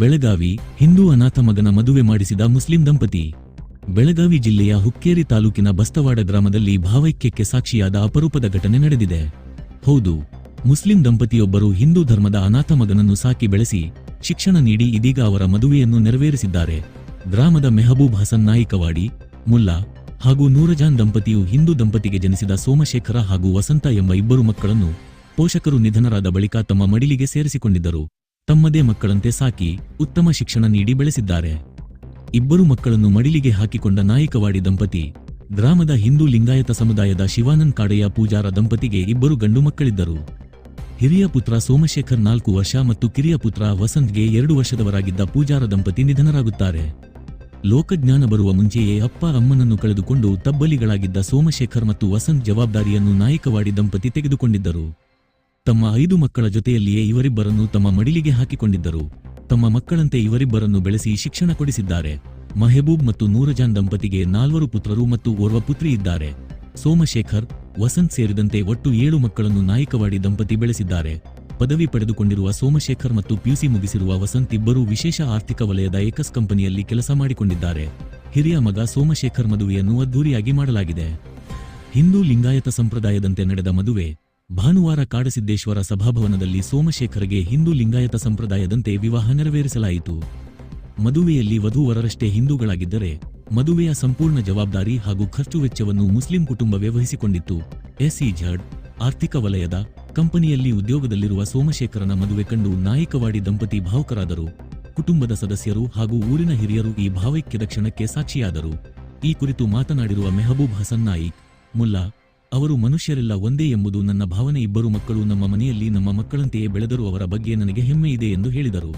ಬೆಳಗಾವಿ ಹಿಂದೂ ಅನಾಥ ಮಗನ ಮದುವೆ ಮಾಡಿಸಿದ ಮುಸ್ಲಿಂ ದಂಪತಿ. ಬೆಳಗಾವಿ ಜಿಲ್ಲೆಯ ಹುಕ್ಕೇರಿ ತಾಲೂಕಿನ ಬಸ್ತವಾಡ ಗ್ರಾಮದಲ್ಲಿ ಭಾವೈಕ್ಯಕ್ಕೆ ಸಾಕ್ಷಿಯಾದ ಅಪರೂಪದ ಘಟನೆ ನಡೆದಿದೆ. ಹೌದು, ಮುಸ್ಲಿಂ ದಂಪತಿಯೊಬ್ಬರು ಹಿಂದೂ ಧರ್ಮದ ಅನಾಥ ಮಗನನ್ನು ಸಾಕಿ ಬೆಳೆಸಿ ಶಿಕ್ಷಣ ನೀಡಿ ಇದೀಗ ಅವರ ಮದುವೆಯನ್ನು ನೆರವೇರಿಸಿದ್ದಾರೆ. ಗ್ರಾಮದ ಮೆಹಬೂಬ್ ಹಸನ್ ನಾಯಿಕವಾಡಿ, ಮುಲ್ಲಾ ಹಾಗೂ ನೂರಜಾನ್ ದಂಪತಿಯು ಹಿಂದೂ ದಂಪತಿಗೆ ಜನಿಸಿದ ಸೋಮಶೇಖರ ಹಾಗೂ ವಸಂತ ಎಂಬ ಇಬ್ಬರು ಮಕ್ಕಳನ್ನು ಪೋಷಕರು ನಿಧನರಾದ ಬಳಿಕ ತಮ್ಮ ಮಡಿಲಿಗೆ ಸೇರಿಸಿಕೊಂಡಿದ್ದರು. ತಮ್ಮದೇ ಮಕ್ಕಳಂತೆ ಸಾಕಿ ಉತ್ತಮ ಶಿಕ್ಷಣ ನೀಡಿ ಬೆಳೆಸಿದ್ದಾರೆ. ಇಬ್ಬರು ಮಕ್ಕಳನ್ನು ಮಡಿಲಿಗೆ ಹಾಕಿಕೊಂಡ ನಾಯಿಕವಾಡಿ ದಂಪತಿ ಗ್ರಾಮದ ಹಿಂದೂ ಲಿಂಗಾಯತ ಸಮುದಾಯದ ಶಿವಾನಂದ್ ಕಾಡೆಯ ಪೂಜಾರ ದಂಪತಿಗೆ ಇಬ್ಬರು ಗಂಡು ಮಕ್ಕಳಿದ್ದರು. ಹಿರಿಯ ಪುತ್ರ ಸೋಮಶೇಖರ್ 4 ವರ್ಷ ಮತ್ತು ಕಿರಿಯ ಪುತ್ರ ವಸಂತ್ಗೆ 2 ವರ್ಷದವರಾಗಿದ್ದ ಪೂಜಾರ ದಂಪತಿ ನಿಧನರಾಗುತ್ತಾರೆ. ಲೋಕಜ್ಞಾನ ಬರುವ ಮುಂಚೆಯೇ ಅಪ್ಪ ಅಮ್ಮನನ್ನು ಕಳೆದುಕೊಂಡು ತಬ್ಬಲಿಗಳಾಗಿದ್ದ ಸೋಮಶೇಖರ್ ಮತ್ತು ವಸಂತ್ ಜವಾಬ್ದಾರಿಯನ್ನು ನಾಯಿಕವಾಡಿ ದಂಪತಿ ತೆಗೆದುಕೊಂಡಿದ್ದರು. ತಮ್ಮ 5 ಮಕ್ಕಳ ಜೊತೆಯಲ್ಲಿಯೇ ಇವರಿಬ್ಬರನ್ನು ತಮ್ಮ ಮಡಿಲಿಗೆ ಹಾಕಿಕೊಂಡಿದ್ದರು. ತಮ್ಮ ಮಕ್ಕಳಂತೆ ಇವರಿಬ್ಬರನ್ನು ಬೆಳೆಸಿ ಶಿಕ್ಷಣ ಕೊಡಿಸಿದ್ದಾರೆ. ಮೆಹಬೂಬ್ ಮತ್ತು ನೂರಜಾನ್ ದಂಪತಿಗೆ 4 ಪುತ್ರರು ಮತ್ತು ಓರ್ವ ಪುತ್ರಿ ಇದ್ದಾರೆ. ಸೋಮಶೇಖರ್, ವಸಂತ್ ಸೇರಿದಂತೆ ಒಟ್ಟು 7 ಮಕ್ಕಳನ್ನು ನಾಯಿಕವಾಡಿ ದಂಪತಿ ಬೆಳೆಸಿದ್ದಾರೆ. ಪದವಿ ಪಡೆದುಕೊಂಡಿರುವ ಸೋಮಶೇಖರ್ ಮತ್ತು ಪಿಯುಸಿ ಮುಗಿಸಿರುವ ವಸಂತ್ ಇಬ್ಬರೂ ವಿಶೇಷ ಆರ್ಥಿಕ ವಲಯದ ಏಕಸ್ ಕಂಪನಿಯಲ್ಲಿ ಕೆಲಸ ಮಾಡಿಕೊಂಡಿದ್ದಾರೆ. ಹಿರಿಯ ಮಗ ಸೋಮಶೇಖರ್ ಮದುವೆಯನ್ನು ಅದ್ದೂರಿಯಾಗಿ ಮಾಡಲಾಗಿದೆ. ಹಿಂದೂ ಲಿಂಗಾಯತ ಸಂಪ್ರದಾಯದಂತೆ ನಡೆದ ಮದುವೆ ಭಾನುವಾರ ಕಾಡಸಿದ್ದೇಶ್ವರ ಸಭಾಭವನದಲ್ಲಿ ಸೋಮಶೇಖರ್ಗೆ ಹಿಂದೂ ಲಿಂಗಾಯತ ಸಂಪ್ರದಾಯದಂತೆ ವಿವಾಹ ನೆರವೇರಿಸಲಾಯಿತು. ಮದುವೆಯಲ್ಲಿ ವಧೂವರರಷ್ಟೇ ಹಿಂದೂಗಳಾಗಿದ್ದರೆ ಮದುವೆಯ ಸಂಪೂರ್ಣ ಜವಾಬ್ದಾರಿ ಹಾಗೂ ಖರ್ಚು ವೆಚ್ಚವನ್ನು ಮುಸ್ಲಿಂ ಕುಟುಂಬವೇ ವಹಿಸಿಕೊಂಡಿತ್ತು. ಎಸ್ಇಝಡ್ ಆರ್ಥಿಕ ವಲಯದ ಕಂಪನಿಯಲ್ಲಿ ಉದ್ಯೋಗದಲ್ಲಿರುವ ಸೋಮಶೇಖರನ ಮದುವೆ ಕಂಡು ನಾಯಿಕವಾಡಿ ದಂಪತಿ ಭಾವುಕರಾದರು. ಕುಟುಂಬದ ಸದಸ್ಯರು ಹಾಗೂ ಊರಿನ ಹಿರಿಯರು ಈ ಭಾವೈಕ್ಯದ ಕ್ಷಣಕ್ಕೆ ಸಾಕ್ಷಿಯಾದರು. ಈ ಕುರಿತು ಮಾತನಾಡಿರುವ ಮೆಹಬೂಬ್ ಹಸನ್ ನಾಯಿಕ್, ಮುಲ್ಲಾ ಅವರು ಮನುಷ್ಯರೆಲ್ಲ ಒಂದೇ ಎಂಬುದು ನನ್ನ ಭಾವನೆ. ಇಬ್ಬರು ಮಕ್ಕಳು ನಮ್ಮ ಮನೆಯಲ್ಲಿ ನಮ್ಮ ಮಕ್ಕಳಂತೆಯೇ ಬೆಳೆದರು. ಅವರ ಬಗ್ಗೆ ನನಗೆ ಹೆಮ್ಮೆ ಇದೆ ಎಂದು ಹೇಳಿದರು.